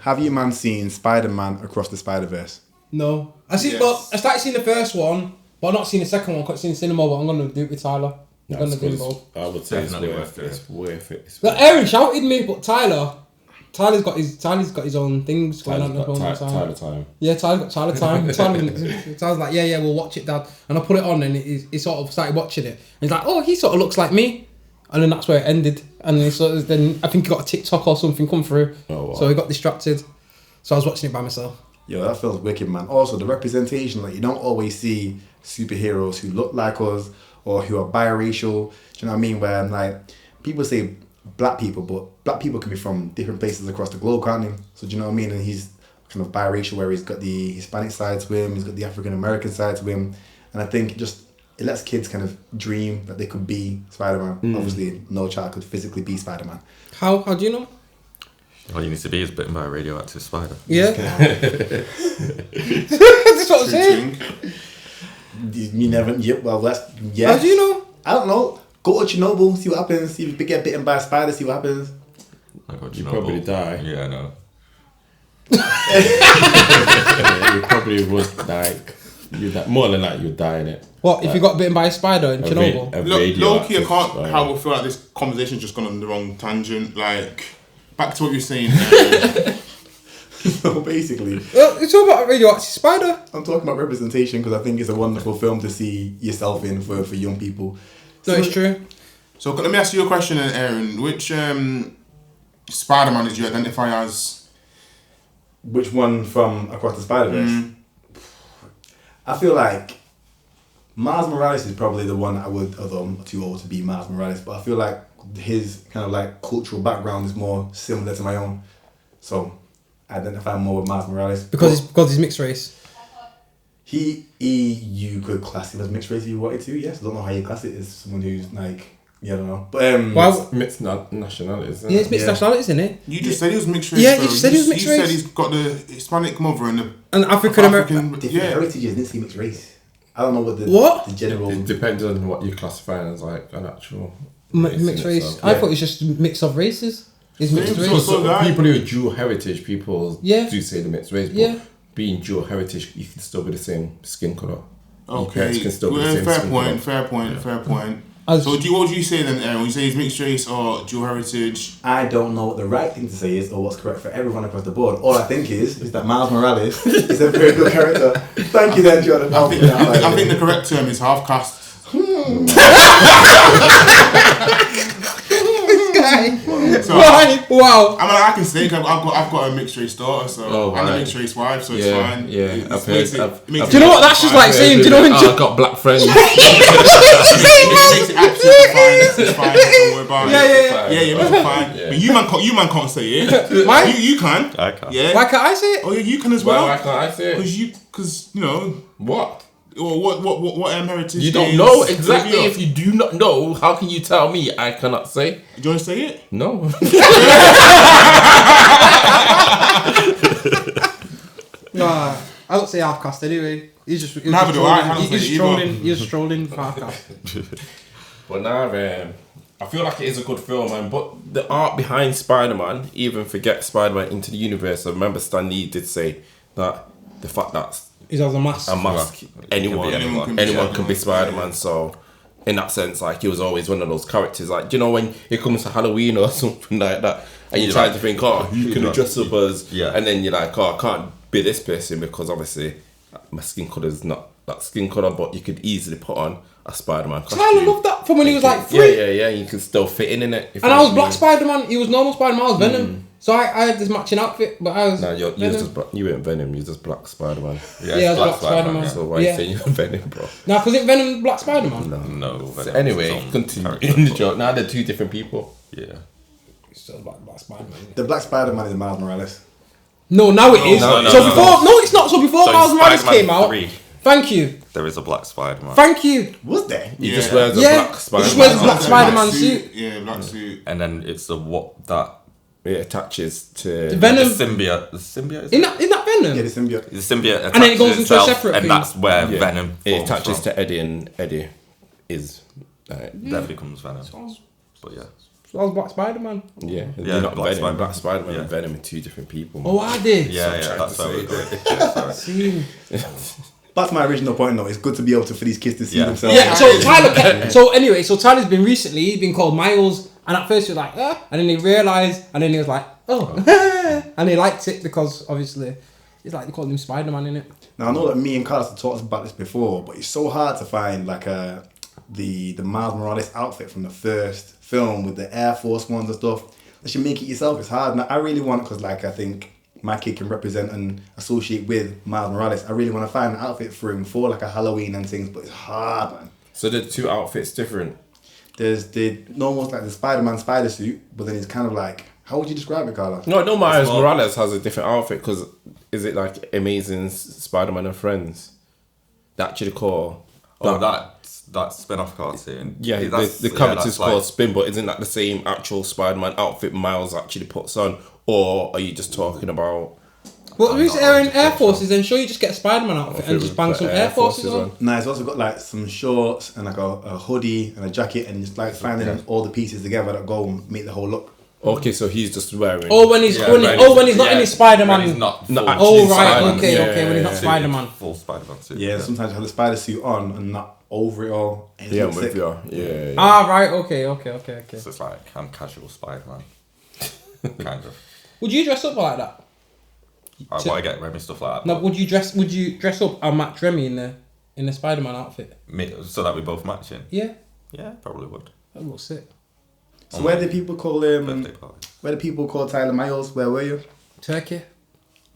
Have you man seen Spider-Man Across the Spider-Verse? No. I started seeing the first one, but I've not seen the second one. I've seen the cinema, but I'm going to do it with Tyler. I'm going to do both. I would say Definitely it's worth it. But Aaron shouted me, but Tyler's got his own things going on. Tyler time. Yeah, Tyler's got Tyler time. Tyler's like, yeah, we'll watch it, Dad. And I put it on, and he sort of started watching it. And he's like, oh, he sort of looks like me. And then that's where it ended. And then I think he got a TikTok or something come through. Oh, wow. So he got distracted. So I was watching it by myself. Yo, that feels wicked, man. Also, the representation, like, you don't always see superheroes who look like us or who are biracial. Do you know what I mean? Where, like, people say black people, but black people can be from different places across the globe, can't they? So, do you know what I mean? And he's kind of biracial, where he's got the Hispanic side to him, he's got the African American side to him. And I think it lets kids kind of dream that they could be Spider-Man. What no child could physically be Spider-Man. How do you know? All you need to be is bitten by a radioactive spider. Yeah. That's what I'm saying. You never. Yeah, well, that's How do you know? I don't know. Go to Chernobyl, see what happens. See if you get bitten by a spider, see what happens. You probably die. Yeah, I know. You probably would die. More than that, you'd die in it. What if you got bitten by a spider in Chernobyl? Low-key, I can't how I feel like this conversation's just gone on the wrong tangent. Like, back to what you were saying. So basically, It's all about a radioactive spider. I'm talking about representation because I think it's a wonderful film to see yourself in for young people. No, it's true. So let me ask you a question, Aaron. Which Spider-Man did you identify as? Which one from Across the Spider-Verse? I feel like Miles Morales is probably the one I would, although I'm too old to be Miles Morales, but I feel like his kind of like cultural background is more similar to my own. So I identify more with Miles Morales. Because he's mixed race. You could class him as mixed race if you wanted to, yes. I don't know how you class it as someone who's like, yeah, I don't know. But why? Mixed nationalities. Yeah, it's mixed nationalities, isn't it? You just said he was mixed race. Yeah, you said he was mixed race. You said he's got the Hispanic mother and the African American. Different heritages, didn't say mixed race. I don't know what the general. It depends on what you classify as like an actual mixed race. I thought it's just mix of races. It's mixed race. So people who are dual heritage, people do say the mixed race, but being dual heritage, you can still be the same skin colour. Okay, can still be the same fair point. So what would you say then, Aaron? Would you say he's mixed race or dual heritage? I don't know what the right thing to say is or what's correct for everyone across the board. All I think is that Miles Morales is a very good character. Thank you then, Jordan. I think the correct term is half caste. So, wow. I mean, I can say I've got a mixed race daughter, so and a mixed race wife, so it's fine. Yeah, do you know what? That's just like saying, do you know when I've got black friends. It makes it absolutely fine. It's fine. Don't worry about it. Yeah, it makes it fine. Yeah. But you man can't say it. Why? You can. I can. Yeah. Why can't I say it? Oh yeah, you can as well. Why can't I say it? Because you know What? Or what heritage? You don't know exactly. If you do not know, how can you tell me I cannot say? Do you want to say it? No. Nah, I don't say half cast anyway. He's just trolling for half cast. But now, I feel like it is a good film, man. But the art behind Spider-Man, even forget Spider-Man Into the Universe. I remember Stan Lee did say that the fact that he has a mask. Anyone can be Spider-Man. So, in that sense, like he was always one of those characters. Like, you know, when it comes to Halloween or something like that, and you try to think, who can I dress up as? Yeah. And then you're like, I can't be this person because obviously my skin colour is not that skin colour, but you could easily put on a Spider-Man costume. Tyler loved that from when he was like 3. Yeah. You can still fit in it. And I was Black Spider-Man. He was normal Spider-Man. I was Venom. So I had this matching outfit, but I was. No, you weren't Venom. You were just Black Spider-Man. Yeah, I was Black Spider-Man. So why are you saying you're Venom, bro? Nah, because it Venom Black Spider-Man. No. So anyway, continue in the joke. Now they're two different people. Yeah. It's still Black Spider-Man. The Black Spider-Man is Miles Morales. No, now it is. No, it's not. So before Miles Morales came out. 3, thank you. there is a Black Spider-Man. Thank you. Was there? He just wears a black Spider-Man. He just wears a black Spider-Man suit. Yeah, black suit. And then it's that it attaches to Venom. The symbiote. The symbiote is In that Venom? Yeah, the symbiote. The symbiote attaches and then it goes into itself, a separate and thing. that's where Venom it attaches forms from. to Eddie, and Eddie is Then becomes Venom. But yeah. So that was Black Spider-Man. Yeah, Yeah, they're not Black Venom. Spider-Man. Black Spider-Man Yeah. and Venom are two different people. Oh, are they? Yeah, trying that's to how say we do it. Yeah, sorry. See. That's my original point though. It's good to be able to for these kids to see Yeah. themselves. Yeah, so Tyler's been recently, he's been called Miles, and at first he was like, and then he realised, and then he was like, and he liked it because obviously, it's like they called him Spider-Man, innit? Now I know that me and Carlos have talked about this before, but it's so hard to find like the Miles Morales outfit from the first film with the Air Force Ones and stuff. That you make it yourself. It's hard. Now I really want, because like I think my kid can represent and associate with Miles Morales. I really want to find an outfit for him for like a Halloween and things, but it's hard, man. So the two outfits different. There's almost like the Spider-Man spider suit, but then it's kind of like, how would you describe it, Carlos? No, Miles Morales has a different outfit because is it like Amazing Spider-Man and Friends? That actually call. Oh, that spin-off cartoon. Yeah, the comics is called Spin, but isn't that the same actual Spider-Man outfit Miles actually puts on? Or are you just talking about... Well, who's wearing Air Forces, then sure you just get a Spider-Man outfit and just bang some Air Forces on. Nah, it's also got like some shorts and like a hoodie and a jacket and just like finding all the pieces together that go and make the whole look. Okay, so he's just wearing... When he's not in his Spider-Man. When he's not full. Oh, right, Spider-Man. okay, when he's not Spider-Man. Full Spider-Man suit. Yeah, sometimes you have the spider suit on and not over it all. And it Yeah, I'm looks with sick. you. Yeah. Ah, right, okay. So it's like, I'm casual Spider-Man. Kind of. Would you dress up like that? I want to get Remy stuff like that. No, would you dress up and match Remy in the Spider-Man outfit? So that we both matching? Yeah, Yeah, probably would. that looks sick. So where do people call Birthday party. where do people call Tyler Miles? Where were you? Turkey.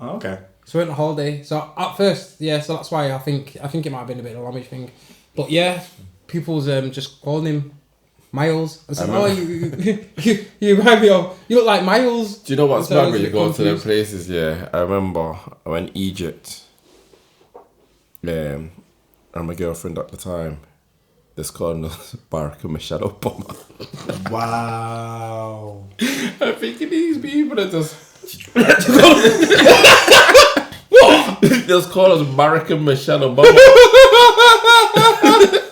Oh, okay. So we went on holiday. So at first, yeah, so that's why I think it might have been a bit of a language thing. But yeah, people's just calling him Miles. I said, you remind me of, you look like Miles. Do you know what's So I bad was when a you bit go to them confused. places? Yeah, I remember when Egypt, and my girlfriend at the time, this called us Barack and Michelle Obama. Wow. I'm thinking these people are just... Just call us Barack and Michelle Obama.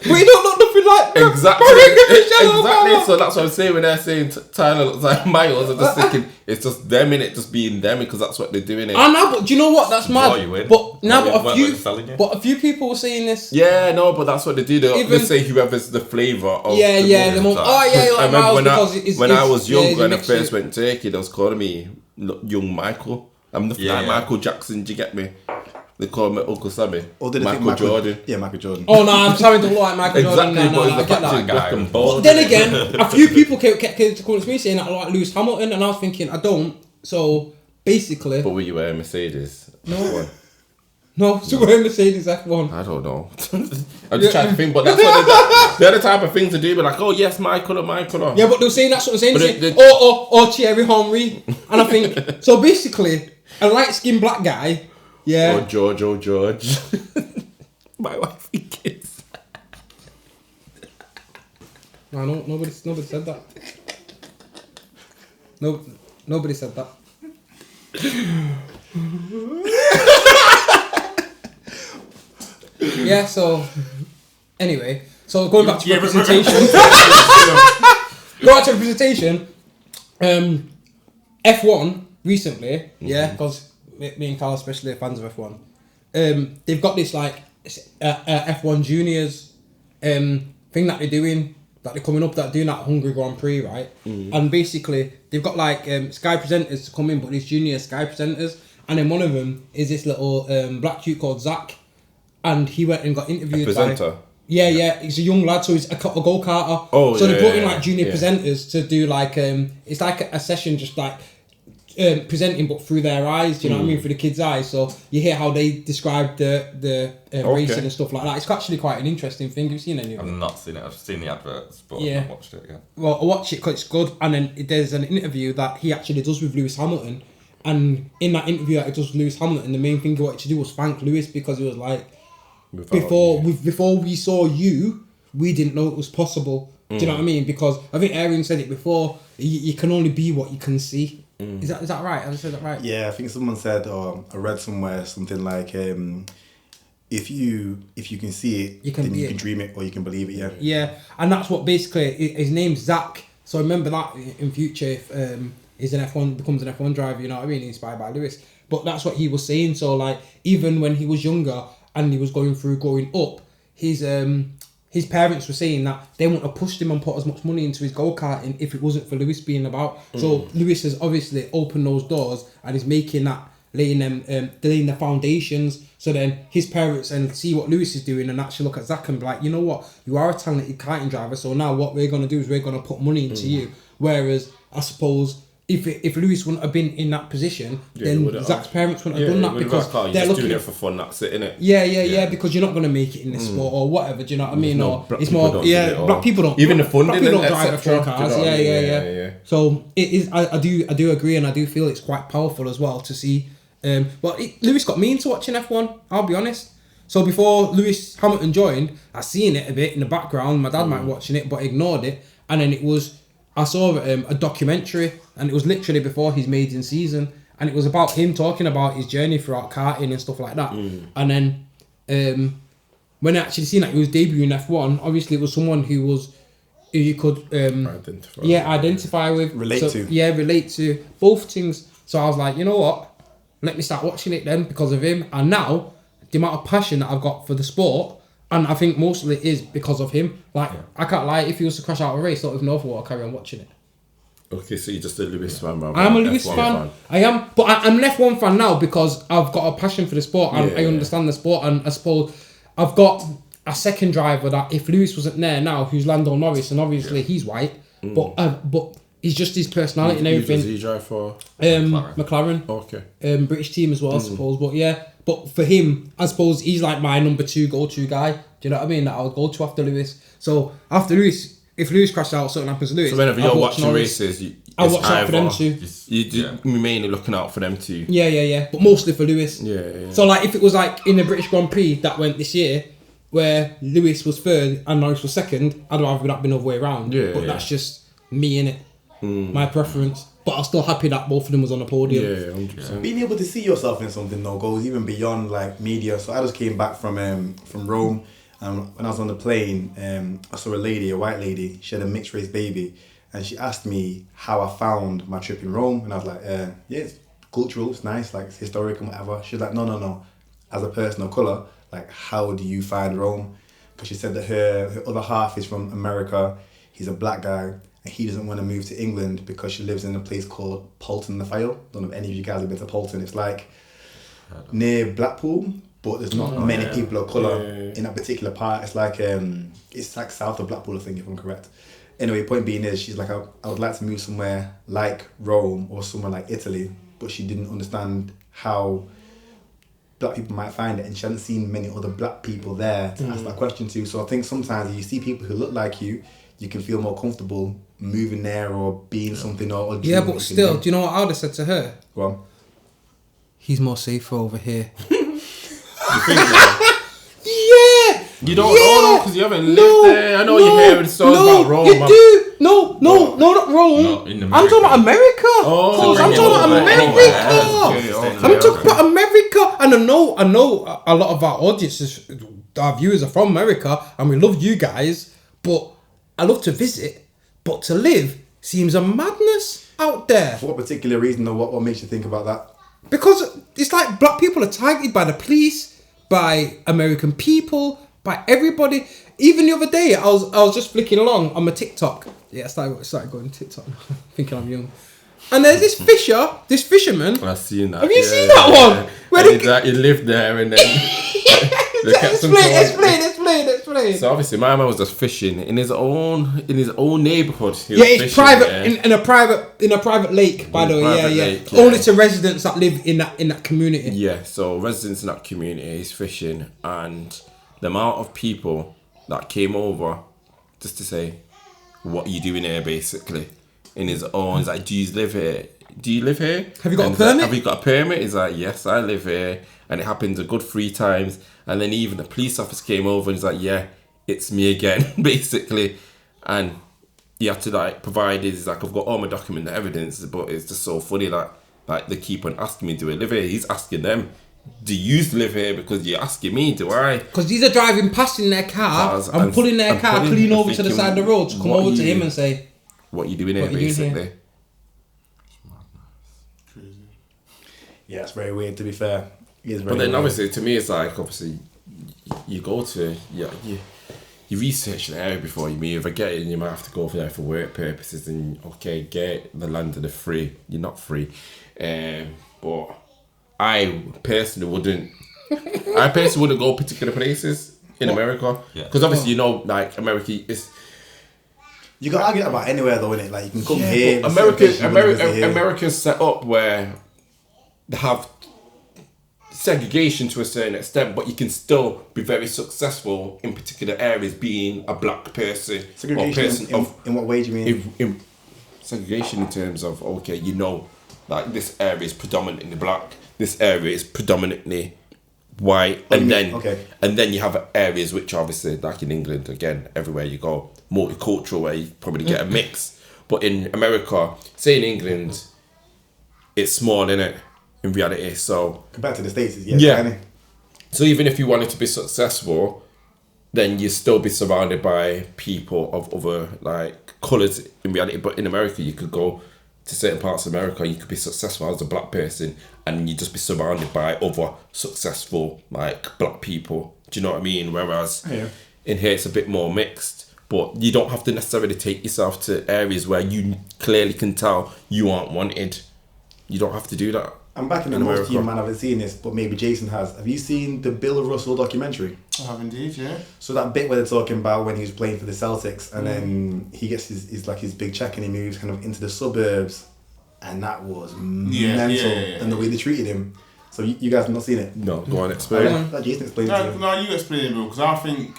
We don't look nothing like Exactly. Barack and Michelle Exactly. Obama. So that's what I'm saying when they're saying Tyler looks like Miles. I'm just thinking it's just them in it, just being them because that's what they're doing. It. I know, but do you know what? That's Draw mad. you in. But now, What they're selling you. but a few people were saying this. Yeah, no, but that's what they do. They Even- say whoever's the flavour of Yeah, the yeah. movie. The mom, oh yeah, you I like remember Miles when because I was yeah, younger he's and I mixed first with- went to Turkey, they was calling me young Michael. I'm the Yeah, like yeah. Michael Jackson. Do you get me? They call me Uncle Sammy. Or did they think Michael Jordan. Yeah, Michael Jordan. Oh no, I'm trying to look like Michael Exactly, Jordan. No, but I it's the get fact that. he's black and But bald. then again, a few people came to call me saying that I look like Lewis Hamilton, and I was thinking I don't. So basically, But were you wearing Mercedes? No. no, so we're in Mercedes F1. I don't know. I'm just trying to think, but that's what they're the type of thing to do. But like, oh yes, my colour. Yeah, but they were saying that's what they're saying. But They say, or Thierry Henry, and I think so. Basically, a light-skinned black guy. Yeah. Oh George. My wife and kids. No, nobody said that. No, nobody said that. Yeah. So, anyway, so going back to representation. Going back to representation. F1 recently, yeah, because me and Carl especially are fans of F1. They've got this like F1 juniors thing that they're doing, that they're coming up, that are doing that Hungary Grand Prix, right? And basically they've got like Sky presenters to come in, but these junior Sky presenters, and then one of them is this little black dude called Zach, and he went and got interviewed Presenter. Yeah, he's a young lad, so he's a go-karter. Oh, so yeah, they brought in yeah, like junior yeah. presenters to do like it's like a session just like presenting but through their eyes, do you know what I mean, through the kids' eyes. So you hear how they describe the racing and stuff like that. It's actually quite an interesting thing. Have you seen any of I've it? not seen it. I've seen the adverts, but Yeah. I've not watched it again. Well, I watch it because it's good. And then there's an interview that he actually does with Lewis Hamilton, and in that interview that he does with Lewis Hamilton, the main thing he wanted to do was thank Lewis, because he was like, before we saw you, we didn't know it was possible. Do you know what I mean? Because I think Aaron said it before. You can only be what you can see. Is that right? Have I said that right? Yeah, I think someone said, or I read somewhere something like, if you can see it, You can then be you it. can dream it or you can believe it. Yeah. Yeah, and that's what basically his name's Zach. So remember that in future, if he's an F1, becomes an F1 driver, you know what I mean, inspired by Lewis. But that's what he was saying. So like, even when he was younger and he was going through growing up, his parents were saying that they wouldn't have pushed him and put as much money into his go-karting if it wasn't for Lewis being about. So Lewis has obviously opened those doors and is making that, laying the foundations. So then his parents and see what Lewis is doing and actually look at Zach and be like, you know what, you are a talented karting driver. So now what we're going to do is we're going to put money into you. Whereas I suppose if Lewis wouldn't have been in that position, then Zach's parents wouldn't have done that because they're just doing it for fun. That's it, innit? Yeah. Because you're not going to make it in this sport or whatever. Do you know what I mean? Or it's more black people don't. Even the funding, black people don't drive F1 cars. Yeah. So it is. I do agree, and I do feel it's quite powerful as well to see. Lewis got me into watching F1. I'll be honest. So before Lewis Hamilton joined, I seen it a bit in the background. My dad might be watching it, but ignored it. And then I saw a documentary, and it was literally before his maiden season, and it was about him talking about his journey throughout karting and stuff like that. And then when I actually seen that he was debuting F1, obviously it was someone who you could identify with, relate to both things. So I was like, you know what? Let me start watching it then because of him. And now the amount of passion that I've got for the sport, and I think most of it is because of him. Like, I can't lie, if he was to crash out a race, not with no I'll carry on watching it. Okay, so you're just a Lewis fan, man. I am a Lewis fan. I am, but I'm an F1 fan now because I've got a passion for the sport and I understand the sport, and I suppose I've got a second driver that if Lewis wasn't there now, who's Lando Norris, and obviously he's white, but he's just his personality and everything. Who does he drive for? McLaren. Okay. British team as well, I suppose. But yeah, but for him, I suppose he's like my number 2 go-to guy. Do you know what I mean? That I'll go to after Lewis. So after Lewis, if Lewis crashes out, something happens to Lewis. So whenever you're watching races, I watch out for them too. You're mainly looking out for them too. Yeah. But mostly for Lewis. Yeah. So like, if it was like in the British Grand Prix that went this year, where Lewis was third and Norris was second, I'd rather that been the other way around. But that's just me, innit? My preference. But I'm still happy that both of them was on the podium. Yeah, 100%. Being able to see yourself in something though goes even beyond like media. So I just came back from Rome, and when I was on the plane, I saw a white lady. She had a mixed race baby, and she asked me how I found my trip in Rome, and I was like, it's cultural, it's nice, like it's historic and whatever. She's like, no. As a person of color, like how do you find Rome? Because she said that her other half is from America. He's a black guy. And he doesn't want to move to England because she lives in a place called Polton-the-Vale. Don't know if any of you guys have been to Polton. It's like near Blackpool, but there's not many people of colour in that particular part. It's like south of Blackpool, I think, if I'm correct. Anyway, point being is, she's like, I would like to move somewhere like Rome or somewhere like Italy, but she didn't understand how black people might find it, and she hadn't seen many other black people there to ask that question to. So I think sometimes if you see people who look like you can feel more comfortable moving there or being something or but still, do you know what I would have said to her? Go on. He's more safer over here. You think so? Yeah! You don't know because you haven't lived there. I know you're hearing stories about Rome. You do. No, not Rome. No, in I'm talking about America. Oh, I'm talking about America. I'm talking about America. And I know a lot of our audiences, our viewers are from America, and we love you guys, but I love to visit, but to live seems a madness out there. For what particular reason, or what makes you think about that? Because it's like black people are targeted by the police, by American people, by everybody. Even the other day, I was just flicking along on my TikTok. Yeah, I started going to TikTok, thinking I'm young. And there's this fisherman. I've seen that. Have you seen that one? Where he lived there and then... Explain. So obviously my man was just fishing in his own neighbourhood. It's private in a private lake, by the way. Yeah. Only to residents that live in that community. Yeah, so residents in that community, he's fishing, and the amount of people that came over just to say, "What are you doing here?" Basically, in his own. He's like, "Do you live here? Have you got a permit? Have you got a permit?" He's like, "Yes, I live here." And it happens a good 3 times. And then even the police officer came over and he's like, yeah, it's me again, basically. And he had to like provide his, like, I've got all my document evidence, but it's just so funny that like they keep on asking me, do I live here? He's asking them, do you live here? Because you're asking me, do I? Because these are driving past in their car and pulling their car clean over to the side of the road to come over to him and say, what you doing here, What you doing here? basically. Crazy. Yeah, it's very weird. To be fair, it is very But then weird. obviously, to me, it's like obviously you go to you research the area before you move. I get it, and you might have to go there for work purposes. And okay, get the land and the free. You're not free, but I personally wouldn't. Go particular places in America because obviously you know, like America is. You can argue about anywhere though, innit? Like you can come Yeah, here. but America. America's set up where they have segregation to a certain extent, but you can still be very successful in particular areas being a black person Segregation or person in what way do you mean? in segregation in terms of okay, you know, like this area is predominantly black, this area is predominantly white, and then you have areas which obviously, like in England, again, everywhere you go, multicultural, where you probably get a mix. But in America, say in England, it's small, innit? In reality, so Compared to the States, yeah. So even if you wanted to be successful, then you'd still be surrounded by people of other like colours in reality. But in America, you could go to certain parts of America, you could be successful as a black person, and you'd just be surrounded by other successful like black people. Do you know what I mean? Whereas in here, it's a bit more mixed. But you don't have to necessarily take yourself to areas where you clearly can tell you aren't wanted. You don't have to do that. I'm back in the most team, man. I haven't seen this, but maybe Jason has. Have you seen the Bill Russell documentary? I have indeed, yeah. So that bit where they're talking about when he was playing for the Celtics, and then he gets his big check and he moves kind of into the suburbs, and that was mental. And the way they treated him. So you guys have not seen it? No, go on, explain. Jason explain it to you. No, you explain it, bro, because I think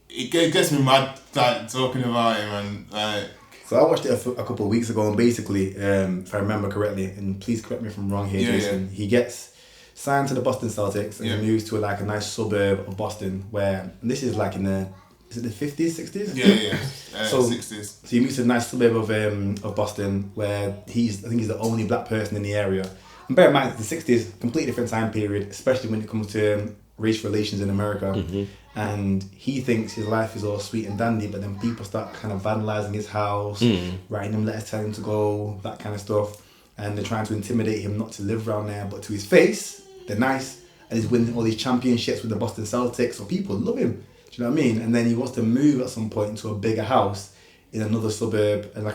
it gets me mad like, talking about him and like. So I watched it a couple of weeks ago, and basically, if I remember correctly, and please correct me if I'm wrong here, Jason, he gets signed to the Boston Celtics and he moves to a nice suburb of Boston where, and this is like in the, is it the 50s, 60s? Yeah. So 60s. So he moves to a nice suburb of Boston where I think he's the only black person in the area. And bear in mind, the 60s, completely different time period, especially when it comes to race relations in America. Mm-hmm. And he thinks his life is all sweet and dandy, but then people start kind of vandalising his house, writing him letters telling him to go, that kind of stuff. And they're trying to intimidate him not to live around there, but to his face, they're nice. And he's winning all these championships with the Boston Celtics, so people love him. Do you know what I mean? And then he wants to move at some point into a bigger house in another suburb, and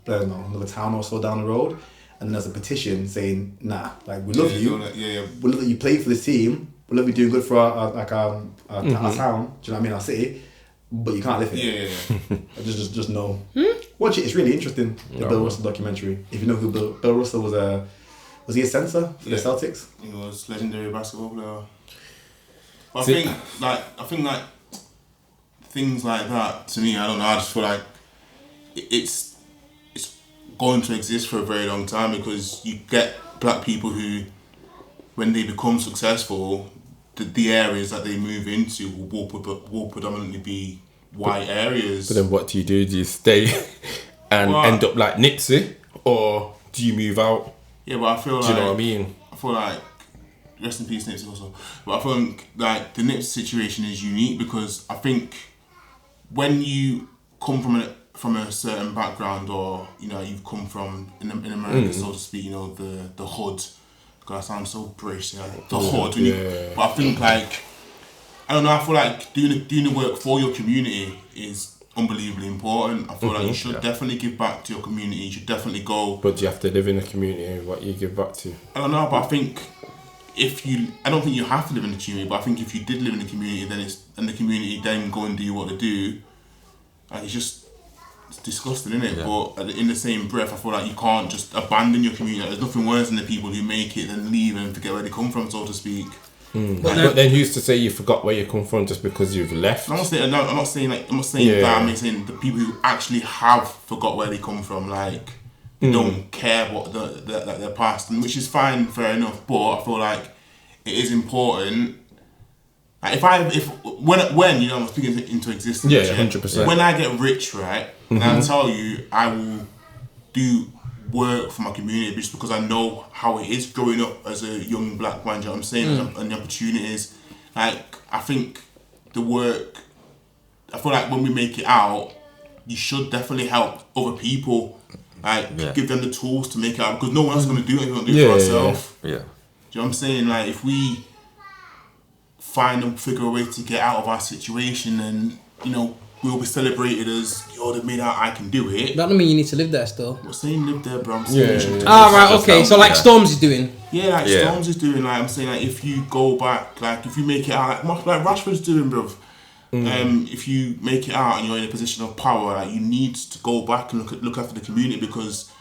another town or so down the road. And there's a petition saying, nah, like we love you. We love that you play for the team. We love you doing good for our town. Do you know what I mean? Our city. But you can't live here. Just know. Watch it. It's really interesting. The Bill Russell documentary. If you know who Bill Russell was he a censor for the Celtics? He was legendary basketball player. But I think things like that, to me, I don't know, I just feel like it's going to exist for a very long time, because you get black people who, when they become successful, the areas that they move into will predominantly be white areas. But then what do? Do you stay and end up like Nipsey, or do you move out? Yeah, but I feel do you know what I mean? I feel like, rest in peace Nipsey also, but I feel like the Nipsey situation is unique, because I think when you come from a certain background, or you've come from in America, so to speak, the hood. God, I sound so British. The hood. But I think I don't know. I feel like doing the work for your community is unbelievably important. I feel like you should definitely give back to your community. You should definitely go. But do you have to live in a community? What you give back to? I don't know, but I think I don't think you have to live in the community. But I think if you did live in the community, and the community then go and do what they do, it's disgusting, isn't it? Yeah. But in the same breath, I feel like you can't just abandon your community. There's nothing worse than the people who make it and leave and forget where they come from, so to speak. But then who's to say you forgot where you come from just because you've left? I'm not saying that. I'm saying the people who actually have forgot where they come from, like they don't care what their past, and which is fine, fair enough. But I feel like it is important. Like when I'm speaking into existence. Yeah, 100%. When I get rich, right, and I tell you, I will do work for my community just because I know how it is growing up as a young black man. You know what I'm saying? And the opportunities. Like, I think the work. I feel like when we make it out, you should definitely help other people. Like, give them the tools to make it out, because no one else is going to do it. We're going to do it for ourselves. Yeah. Do you know what I'm saying? Like, if we find and figure a way to get out of our situation, and we'll be celebrated as, they made out, I can do it. That don't mean you need to live there still. I'm saying live there, bro. I'm saying right, okay. So like Storms is doing. Yeah, like Storms is doing. Like, I'm saying, like, if you go back, like, if you make it out, like Rashford's doing, bro. If you make it out and you're in a position of power, like, you need to go back and look after the community, because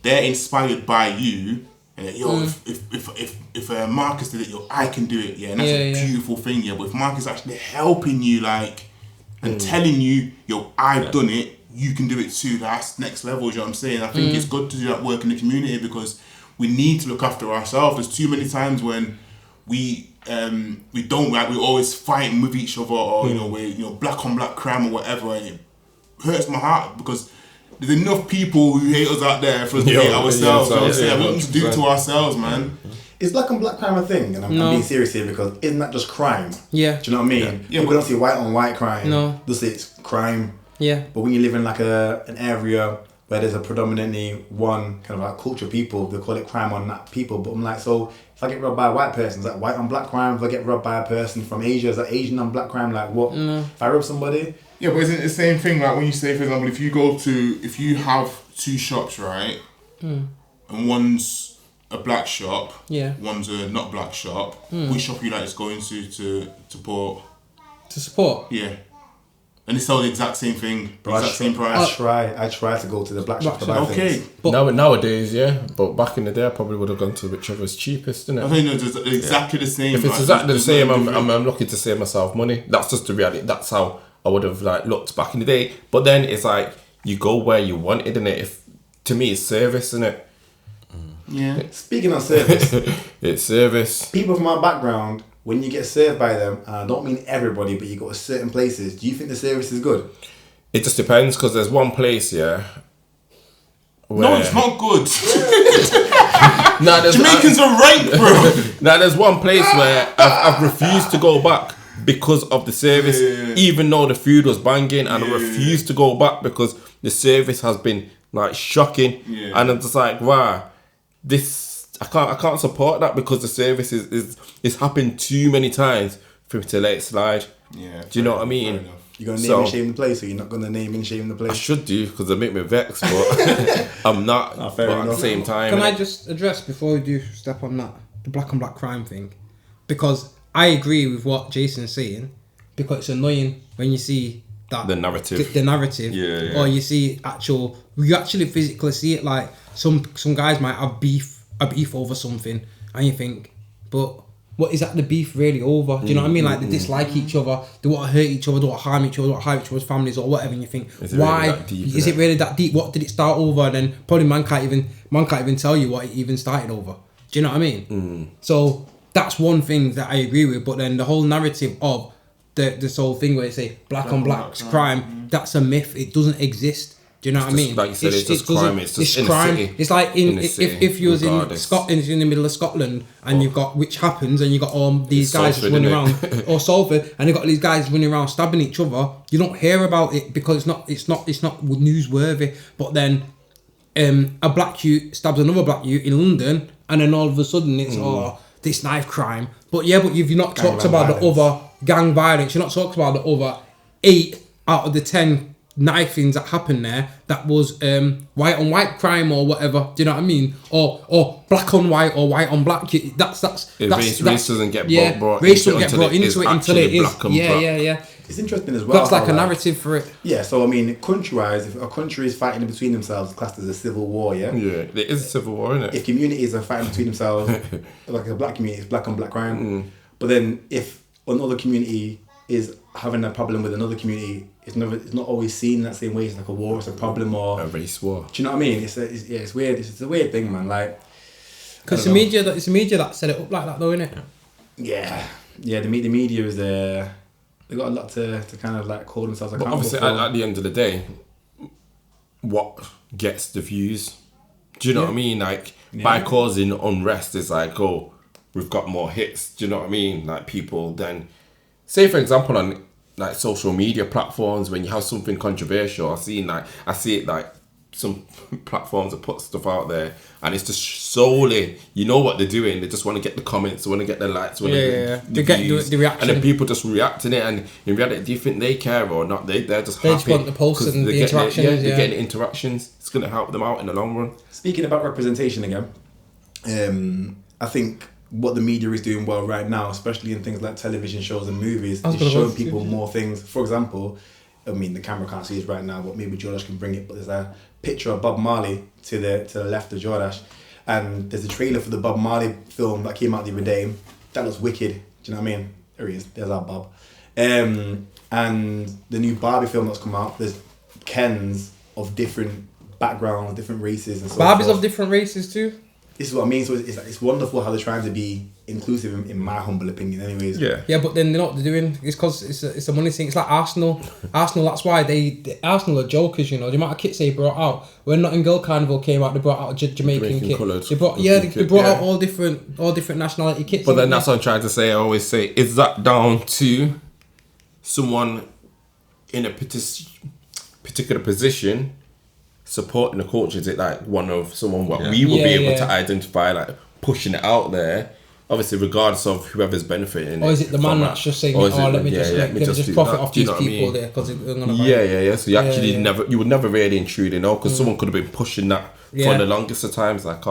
they're inspired by you. And if Marcus did it, I can do it. Yeah, and that's a beautiful thing. Yeah, but if Marcus is actually helping you, like, and telling you, I've done it, you can do it too. That's next level. You know what I'm saying? I think it's good to do that work in the community, because we need to look after ourselves. There's too many times when we don't, like, we're always fighting with each other, or we're black on black crime or whatever, and it hurts my heart, because there's enough people who hate us out there for us to hate ourselves. What we need to do to ourselves, man. Is black on black crime a thing? And I'm being serious here, because isn't that just crime? Yeah. Do you know what I mean? Yeah. People don't see white on white crime. No. They'll say it's crime. Yeah. But when you live in like an area where there's a predominantly one kind of like culture of people, they call it crime on that people. But I'm like, so if I get robbed by a white person, is that white on black crime? If I get robbed by a person from Asia, is that Asian on black crime? Like, what? No. If I rob somebody? Yeah, but isn't it the same thing? Like, when you say, for example, if you have two shops, right, and one's a black shop, one's a not black shop, which shop you like is going to support? To support? Yeah. And they sell the exact same thing, But same price. I try to go to the black shop to buy Okay. things. But Nowadays, but back in the day, I probably would have gone to whichever's cheapest, innit? I think it's exactly the same. If it's like, exactly the there's same, nothing I'm different. looking to save myself money. That's just the reality. That's how I would have like looked back in the day. But then it's like you go where you want it, innit? If to me, it's service, innit? Yeah. Speaking of service, It's service. people from our background, when you get served by them, and I don't mean everybody, but you go to certain places, do you think the service is good? It just depends, because there's one place, where No, it's not good. there's Jamaicans are right, bro. Now there's one place where I've refused to go back because of the service, even though the food was banging, and I refused to go back because the service has been like shocking, and I'm just like, wow, this I can't support that, because the service is happened too many times for me to let it slide. Yeah. Do you know what I mean? You're going to name and shame the place, or you're not going to name and shame the I place? should do, because they make me vex, but I'm not. fair But at the enough. same time, can I just address, before we do step on that, the black on black crime thing? Because I agree with what Jason's saying, because it's annoying when you see that the narrative. the narrative, Yeah. or you see you actually physically see it. Like some guys might have beef over something, and you think, but what is that the beef really over? Do you know what I mean? Like, they dislike each other, they want to hurt each other, they want to harm each other, they want to harm each other's families or whatever, and you think, why is it really that deep? What did it start over? And then probably man can't even tell you what it even started over. Do you know what I mean? So that's one thing that I agree with. But then the whole narrative of this whole thing where they say black on black crime, that's a myth. It doesn't exist. Do you know what I mean? Like you said, it's just crime. It's just in crime. the city. It's like if you was in regardless. Scotland, in the middle of Scotland, and you've got which happens, and you got all these guys Salford, running innit? around, or Salford, and you got these guys running around stabbing each other. You don't hear about it because it's not newsworthy. But then a black youth stabs another black youth in London, and then all of a sudden it's this knife crime. But you've not talked about the other gang violence. You're not talked about the other 8 out of the 10 knifings that happened there that was white on white crime or whatever. Do you know what I mean? Or black on white or white on black. Race doesn't get brought race into doesn't get brought into it until it is. Black and black. Yeah. It's interesting as well. That's like how, a narrative for it. Yeah, so I mean, country-wise, if a country is fighting between themselves, classed as a civil war, Yeah, there is a civil war, isn't it? If communities are fighting between themselves, like a black community, it's black on black crime. But then if another community is having a problem with another community, it's not always seen that same way. It's like a war, it's a problem, or A race war. do you know what I mean? It's weird. It's a weird thing, man. Like, Because it's the media that set it up like that, though, innit? yeah. The media is they got a lot to kind of like hold themselves But accountable obviously, for. at the end of the day, what gets the views? Do you know what I mean? Like, by causing unrest, it's like, oh, we've got more hits. Do you know what I mean? Like, people then, say for example, on like social media platforms when you have something controversial. I see it like some platforms that put stuff out there, and it's just solely, you know what they're doing. They just want to get the comments, they want to get the likes, they get the reaction, and then people just react in it. And in reality, do you think they care or not? They're just happy. They just want the posts and the interactions. They're getting interactions. It's going to help them out in the long run. Speaking about representation again, I think what the media is doing well right now, especially in things like television shows and movies, is showing people more things. For example, I mean, the camera can't see it right now, but maybe Jordash can bring it. But there's a picture of Bob Marley to the left of Jordash, and there's a trailer for the Bob Marley film that came out the other day. That looks wicked. Do you know what I mean? There he is. There's our Bob. And the new Barbie film that's come out, there's Kens of different backgrounds, different races, and so Barbies forth. of different races too. This is what I mean. So it's wonderful how they're trying to be inclusive, in my humble opinion, anyways. Yeah, but then they're not doing. It's because it's a money thing. It's like Arsenal. That's why Arsenal are jokers. You know, the amount of kits they brought out when Notting Hill Carnival came out, they brought out a Jamaican kit. Colours. They brought out all different nationality kits. But then that's what I'm trying to say. I always say, is that down to someone in a particular position supporting the culture? Is it like one of someone what we will be able to identify, like pushing it out there, obviously regardless of whoever's benefiting? Or is it the man that's just saying, let me just profit off these people there because they're gonna buy it. So you actually you would never really and truly know, because someone could have been pushing that for the longest of times, like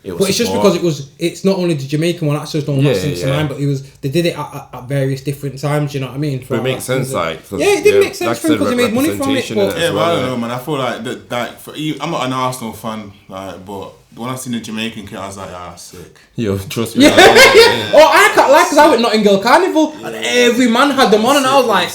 but it's just because it's not only the Jamaican one that's just since the mind, but they did it at various different times. You know what I mean? But it makes sense, it did make sense for him because he made money from it. But I don't know, man. I feel like I'm not an Arsenal fan, but when I seen the Jamaican kit, I was like, sick. Yo, trust me. I can't lie, because I went Notting Hill Carnival and every man had them on, and I was like,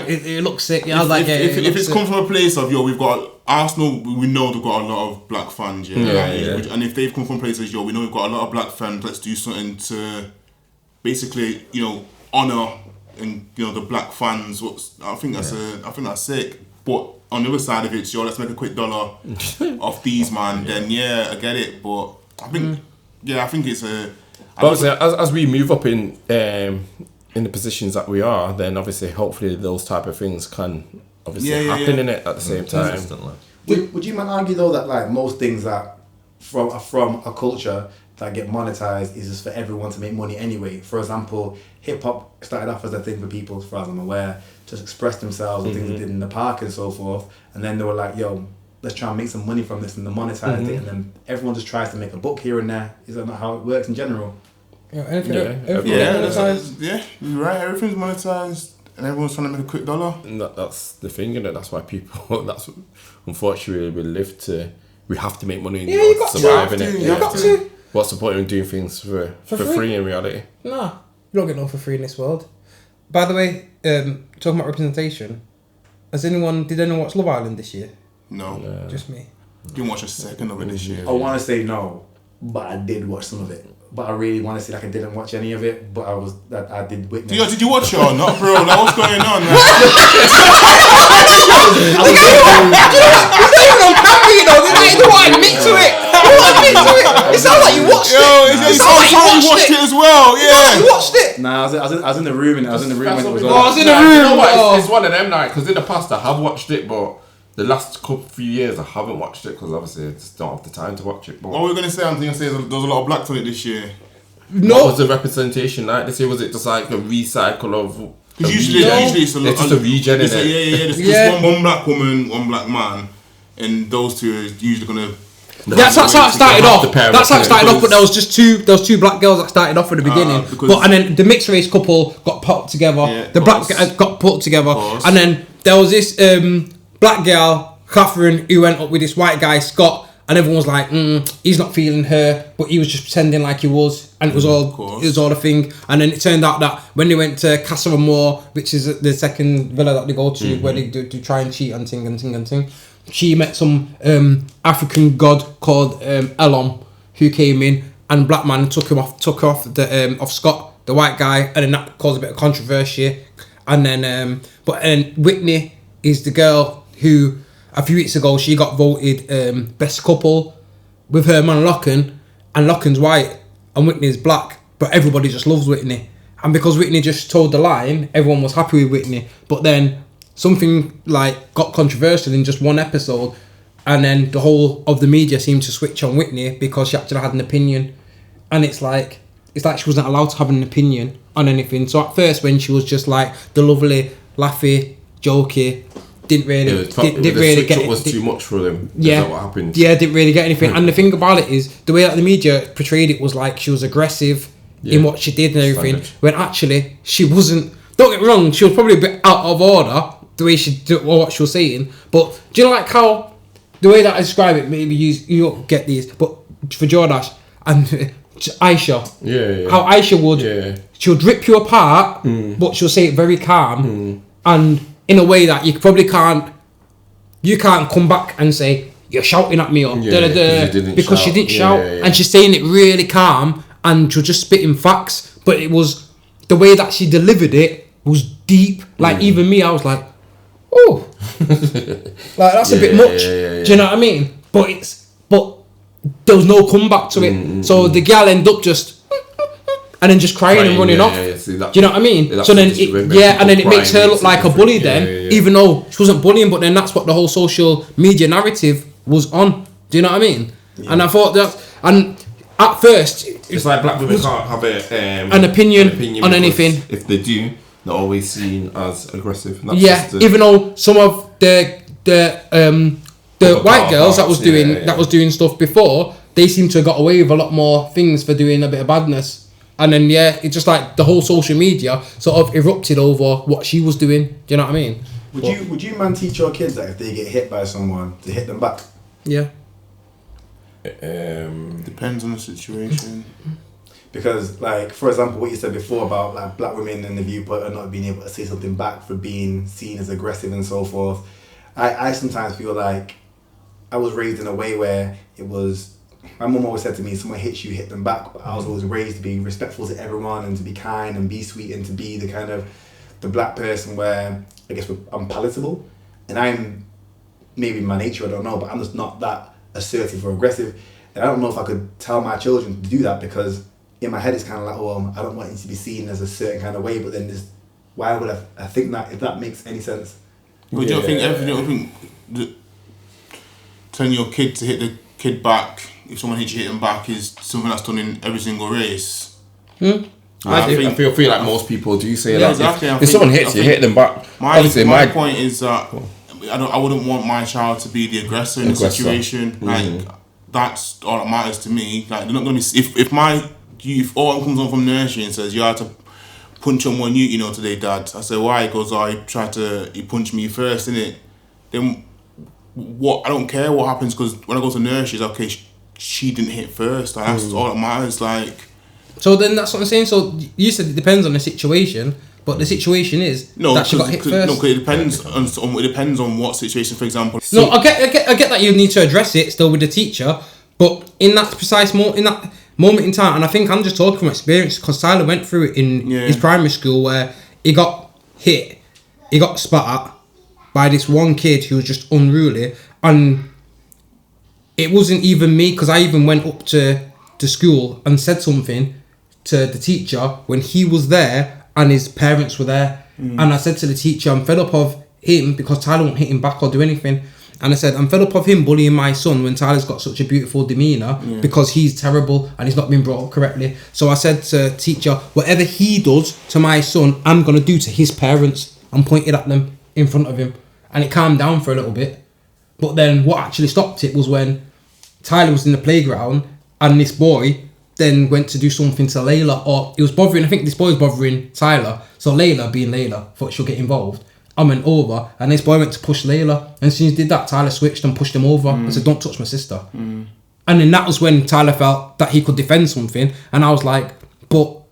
it looks sick. I was like, if it's come from a place of we've got Arsenal, we know they've got a lot of black fans, and if they've come from places, we know we've got a lot of black fans. Let's do something to basically, honour and the black fans. I think that's sick. But on the other side of it, let's make a quick dollar off these, man. Then I get it. But I think I think it's a. But obviously, as we move up in the positions that we are, then obviously, hopefully, those type of things can happen in it at the same time. Would you man argue though that like most things that from a culture that get monetized is just for everyone to make money anyway? For example, hip hop started off as a thing for people, as far as I'm aware, just express themselves and things they did in the park and so forth. And then they were like, yo, let's try and make some money from this, and they monetized it. And then everyone just tries to make a buck here and there. Is that not how it works in general? Everything's monetized. Yeah, you're right. Everything's monetized. And everyone's trying to make a quick dollar. And that's the thing, and that's why people. That's unfortunately we have to make money and survive in it. You got to. What's the point of doing things for free in reality? Nah, you don't get no for free in this world. By the way, talking about representation, did anyone watch Love Island this year? No. Just me. Didn't watch a second of it this year. I want to say no, but I did watch some of it. But I really want to say like I didn't watch any of it, but I did witness. Did you watch it or not, bro? Like, what's going on? He's not even on camera, you know. They don't want to admit to it. It sounds like you watched it. It sounds like you watched it as well. Yeah, you watched it. Nah, I was in the room and I was in the room when it was on. I was in the room. You know what? It's one of them nights, because in the past I have watched it, but the last few years I haven't watched it because obviously I just don't have the time to watch it. But what were we going to say? I'm going to say there was a lot of blacks on it this year. No. What was the representation like this year? Was it just like a recycle of? Usually it's just a regen, isn't it? There's one black woman, one black man, and those two are usually going to. That's how it started off. That's how it started off. But there was two black girls that started off at the beginning. And then the mixed race couple got put together. Yeah, the black got put together, and then there was this black girl, Catherine, who went up with this white guy, Scott, and everyone was like, he's not feeling her, but he was just pretending like he was, and it was all a thing. And then it turned out that when they went to Casa Amor, which is the second villa that they go to, where they do try and cheat and ting, she met some African god called Elom, who came in, and black man took off off Scott, the white guy, and then that caused a bit of controversy. And then Whitney is the girl who a few weeks ago she got voted best couple with her man Locken, and Locken's white and Whitney's black, but everybody just loves Whitney. and because Whitney just told the line, everyone was happy with Whitney. But then something like got controversial in just one episode, and then the whole of the media seemed to switch on Whitney because she actually had an opinion, and it's like she wasn't allowed to have an opinion on anything. So at first, when she was just like the lovely, laughy, jokey, didn't really get it. Was too much for them. Yeah, Is that what happened? Yeah, didn't really get anything. And the thing about it is the way that the media portrayed it was like she was aggressive in what she did and everything. Standard. When actually she wasn't. Don't get me wrong, she was probably a bit out of order the way she did or what she was saying. But do you like how the way that I describe it? Maybe you don't get these, but for Jordash and Aisha, how Aisha would, she would rip you apart, but she'll say it very calm and in a way that you probably can't. You can't come back and say you're shouting at me or because she didn't shout, and she's saying it really calm and she'll just spitting facts. But it was the way that she delivered it was deep. Like even me, I was like, oh, like that's a bit much. Do you know what I mean? But there was no comeback to it. So the gal ended up just and then just crying and running off. Do you know what I mean? So then and then it makes her look like a bully then, even though she wasn't bullying. But then that's what the whole social media narrative was on. Do you know what I mean? Yeah. And I thought that, and at first it's like black women can't have an opinion on anything. If they do, they're always seen as aggressive. And that's even though some of the white girls that was doing stuff before, they seem to have got away with a lot more things for doing a bit of badness. And then it's just like the whole social media sort of erupted over what she was doing. Do you know what I mean? Would you man teach your kids that if they get hit by someone to hit them back? Yeah. Depends on the situation. Because, like, for example, what you said before about like black women in the viewpoint are not being able to say something back for being seen as aggressive and so forth. I sometimes feel like I was raised in a way where it was. My mum always said to me, someone hits you, hit them back. But I was always raised to be respectful to everyone and to be kind and be sweet and to be the kind of the black person where I guess I'm palatable. And I'm maybe my nature, I don't know, but I'm just not that assertive or aggressive. And I don't know if I could tell my children to do that because in my head it's kind of like, oh, I don't want it to be seen as a certain kind of way. But then why would I think that, if that makes any sense? Well, do you think telling your kid to hit the kid back, if someone hits you, hit them back, is something that's done in every single race? I feel like most people do say that. Exactly. If someone hits you, hit them back. My point is that I wouldn't want my child to be the aggressor in the situation. Like that's all that matters to me. Like they're not going to. If all comes on from nursery and says you have to punch someone today, Dad. I say why? He goes, he punched me first, innit? Then what? I don't care what happens because when I go to nursery, it's okay. She didn't hit first. Like, that's all that matters. Like. So then that's what I'm saying. So you said it depends on the situation, but the situation is that she got hit first. No, because it depends on what situation. For example. No, I get that you need to address it still with the teacher, but in that precise moment in time, and I think I'm just talking from experience because Tyler went through it in his primary school where he got hit, he got spat at by this one kid who was just unruly, and it wasn't even me because I even went up to school and said something to the teacher when he was there and his parents were there, and I said to the teacher, I'm fed up of him because Tyler won't hit him back or do anything, and I said I'm fed up of him bullying my son when Tyler's got such a beautiful demeanour because he's terrible and he's not been brought up correctly. So I said to teacher, whatever he does to my son, I'm going to do to his parents, and pointed at them in front of him, and it calmed down for a little bit. But then what actually stopped it was when Tyler was in the playground and this boy then went to do something to Layla, or he was bothering, I think this boy was bothering Tyler, so Layla, being Layla, thought she'll get involved. I went over and this boy went to push Layla, and as soon as he did that, Tyler switched and pushed him over and said, don't touch my sister. And then that was when Tyler felt that he could defend something, and I was like, but,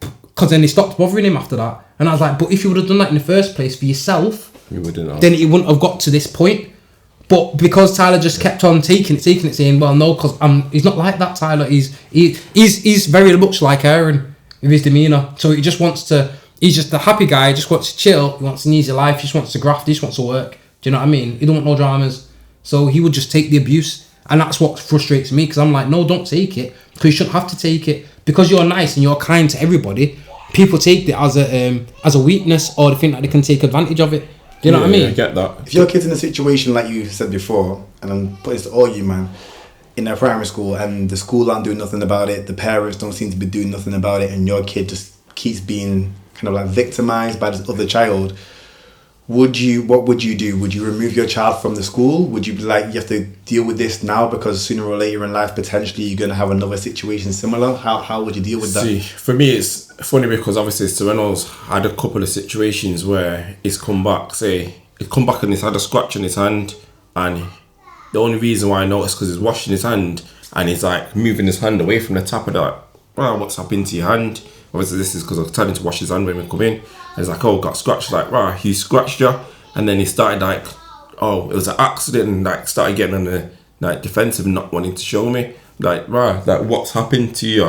because then he stopped bothering him after that, and I was like, but if you would have done that in the first place for yourself, then it wouldn't have got to this point. But because Tyler just kept on taking it, saying, well, no, because he's not like that, Tyler. He's very much like Aaron with his demeanour. So he just wants to, he's just a happy guy, he just wants to chill, he wants an easy life, he just wants to graft, he just wants to work. Do you know what I mean? He don't want no dramas. So he would just take the abuse. And that's what frustrates me, because I'm like, no, don't take it, because you shouldn't have to take it. Because you're nice and you're kind to everybody, people take it as a weakness, or they think that they can take advantage of it. Do you know what I mean? I get that. If your kid's in a situation like you said before, and I'm putting this to all you, man, in their primary school, and the school aren't doing nothing about it, the parents don't seem to be doing nothing about it, and your kid just keeps being kind of like victimized by this other child, what would you do? Would you remove your child from the school? Would you be like, you have to deal with this now because sooner or later in life potentially you're going to have another situation similar? How would you deal with that? See, for me it's funny because obviously Sereno's had a couple of situations where he's come back and he's had a scratch on his hand, and the only reason why I noticed because he's washing his hand and he's like moving his hand away from the tap of that. Well, what's happened to your hand? Obviously this is because I was telling him to wash his hand when we come in. And he's like, oh, got scratched. Like, right, he scratched you. And then he started like, oh, it was an accident, and like started getting on the like defensive and not wanting to show me. Like, right, like what's happened to you?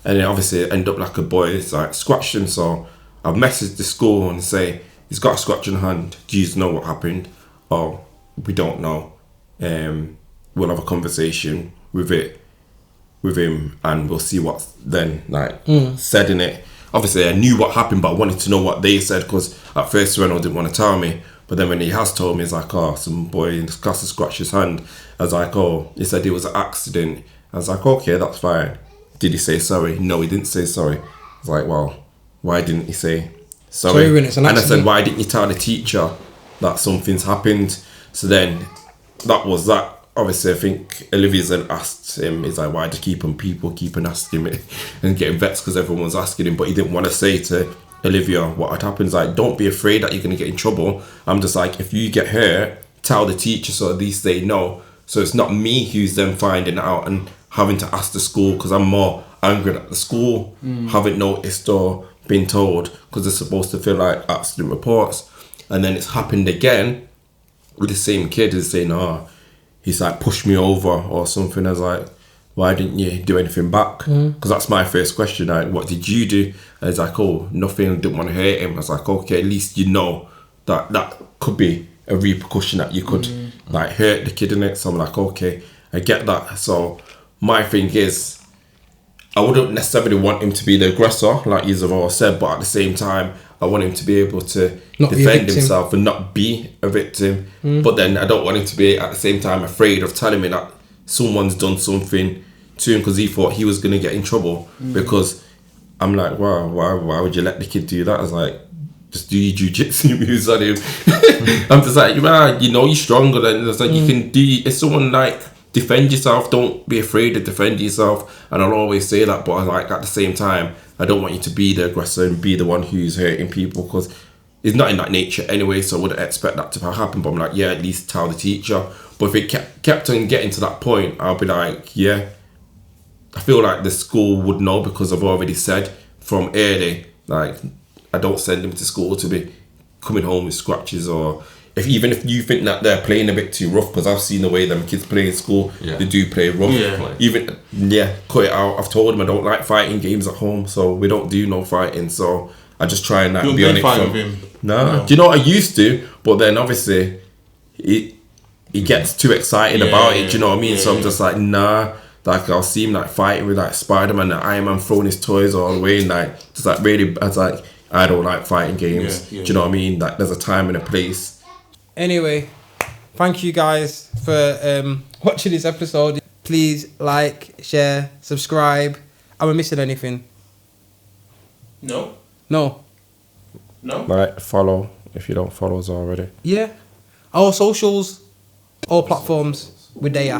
And then obviously it ended up like a boy, it's like scratched him. So I've messaged the school and say, he's got a scratch on the hand. Do you know what happened? Oh, we don't know. We'll have a conversation with him and we'll see what's then like said in it. Obviously I knew what happened, but I wanted to know what they said, because at first Sereno didn't want to tell me, but then when he has told me, he's like, oh, some boy in the class scratched his hand. I was like, oh, he said it was an accident. I was like, okay, that's fine. Did he say sorry? No, he didn't say sorry. I was like, well, why didn't he say sorry? When it's an and I accident. said, why didn't you tell the teacher that something's happened? So then that was that. Obviously, I think Olivia's then asked him, he's like, why do people keep on asking me and getting vexed because everyone was asking him, but he didn't want to say to Olivia what had happened. He's like, don't be afraid that you're going to get in trouble. I'm just like, if you get hurt, tell the teacher so at least they know. So it's not me who's then finding out and having to ask the school, because I'm more angry that the school haven't noticed or been told, because they're supposed to fill like accident reports. And then it's happened again with the same kid who's saying, oh, he's like pushed me over or something. I was like, why didn't you do anything back? Because that's my first question. Like, what did you do? And he's like, oh, nothing. I didn't want to hurt him. I was like, okay, at least you know that could be a repercussion that you could like hurt the kid in it. So I'm like, okay, I get that. So my thing is, I wouldn't necessarily want him to be the aggressor, like you've all said, but at the same time, I want him to be able to defend himself and not be a victim. But then I don't want him to be at the same time afraid of telling me that someone's done something to him because he thought he was going to get in trouble. Because I'm like, wow, why would you let the kid do that? I was like, just do your jiu-jitsu moves on him. I'm just like, man, you know you're stronger than it's like you can do. If someone like defend yourself, don't be afraid to defend yourself. And I'll always say that, but I like at the same time, I don't want you to be the aggressor and be the one who's hurting people, because it's not in that nature anyway, so I wouldn't expect that to happen. But I'm like, yeah, at least tell the teacher. But if it kept on getting to that point, I'll be like, yeah, I feel like the school would know, because I've already said from early, like, I don't send them to school to be coming home with scratches, or even if you think that they're playing a bit too rough, because I've seen the way them kids play in school, they do play rough. Cut it out. I've told them I don't like fighting games at home, so we don't do no fighting. So I just try and like, be on it from him. No. Do you know what I used to? But then obviously he gets too excited about it. Do you know what I mean? So I'm just like, nah. Like I'll see him like fighting with like Spider-Man and Iron Man throwing his toys all the way, and like just like really, I was like, I don't like fighting games. Do you know what I mean? Like there's a time and a place. Anyway, thank you guys for watching this episode. Please like, share, subscribe. Am I missing anything? No. Like follow if you don't follow us already. Yeah. Our socials, all platforms, we're there.